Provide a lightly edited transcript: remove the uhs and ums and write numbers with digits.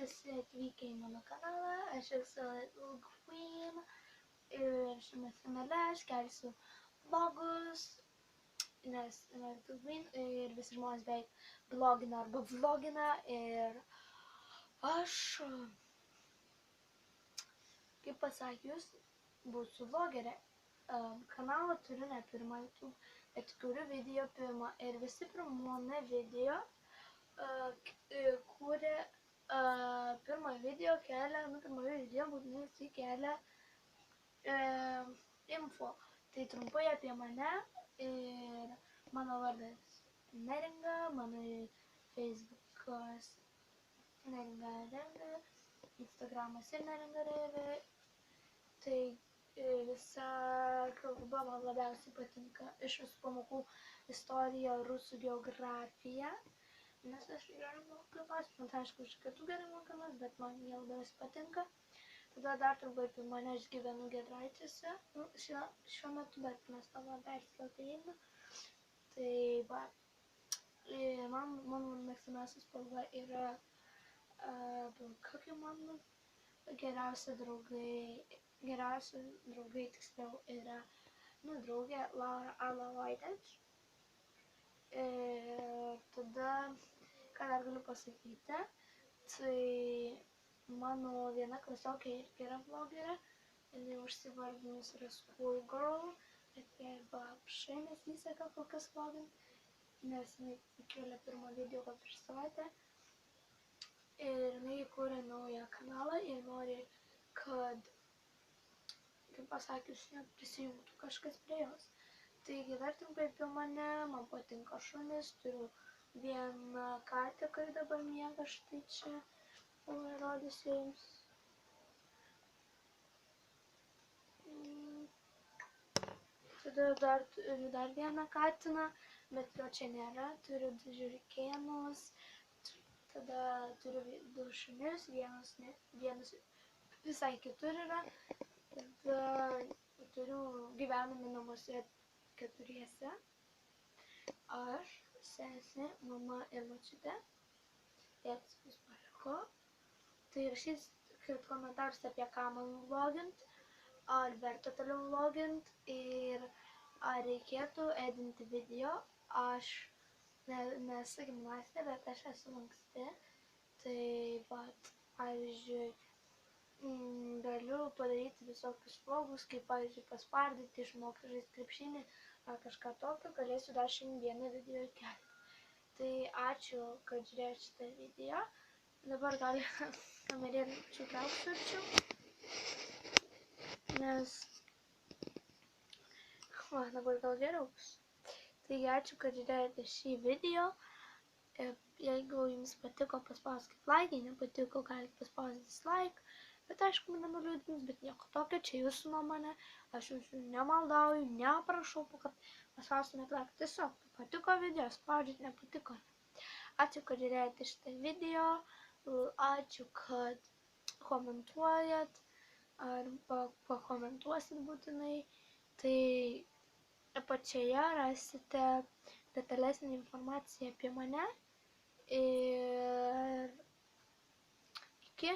esi atvykę į mano kanalą, aš esu Little Queen ir šiame finale aš kelsiu vlogus, nes Little Queen ir visi žmonės beveik vlogina arba vlogina ir aš, kaip pasakius, būsiu vlogerė. Kanalą turiu ne pirmą YouTube, bet kuriu video pirmą ir visi pirmame video kūrė pirmą video kelia, pirmąjį video būtinai jisai kelia info. Tai trumpai apie mane ir mano vardas Neringa, mano Facebookas Neringa Renga, Instagramas ir Neringa Revė. Tai visa kalba man labiausiai patinka iš visų pamokų istorija, rusų geografija. Nes aš gerai mokinuos, man aišku, iš kitų gerai mokinuos, bet man jie labiausiai patinka. Tada dar trumpai apie mane, aš gyvenu Giedraičiuose, šiuo metu, bet mes tavo perskelti einu. Tai va, mano mėgstamiausia spalva yra pilka, kaip mano geriausi draugai tiksliau yra, draugė Laura Arla Vaideć. Ir tada, ką dar galiu pasakyti, tai mano viena klasiokė irgi yra vlogerė, jinai užsivardinus yra Schoolgirl, bet jai apšai nesiseka kol kas vlogint, nes jinai įkėlė pirmą video gal prieš savaitę. Ir jinai įkūrė naują kanalą ir nori, kad, kaip pasakius, prisijungtų kažkas prie jos. Taigi dar trumpai apie mane, man patinka šunis, turiu vieną katę, kuri dabar miega štai čia, rodysiu jums. Tada turiu dar vieną katiną, bet jo čia nėra, turiu 2 žiurkėnus, tada turiu 2 šunis, vienas visai kitur yra, tada gyvename namuose 4. Aš, sesė, mama ir močiutė. Tėtis mus paliko. Tai rašykit komentarus apie ką man vlogint, ar verta toliau vlogint ir ar reikėtų edinti video. Aš nesu gimnastė, bet aš esu lanksti. Tai vat, pavyzdžiui, galiu padaryti visokius vlogus, kaip pavyzdžiui paspardyti, išmokti žaisti krepšinį ar kažką tokio, galėsiu dar šiandieną video įkelti. Tai ačiū, kad žiūrėjote šitą video. Dabar gal kamerėlį čiūkiausiu arčiau, nes dabar gal geriau bus. Taigi ačiū, kad žiūrėjote šį video. Jeigu jums patiko, paspauskit like, jei nepatiko, galite paspausti dislike. Bet aišku, mane nuliūdins, bet nieko tokio, čia jūsų nuomonė. Aš jūsų nemaldauju, neprašau, kad paspaustumėt like. Tiesiog, patiko video, spaudžiat, nepatiko. Ačiū, kad žiūrėjote šitą video. Ačiū, kad komentuojat arba pakomentuosit būtinai. Tai apačioje rasite detalesnę informaciją apie mane. Ir iki.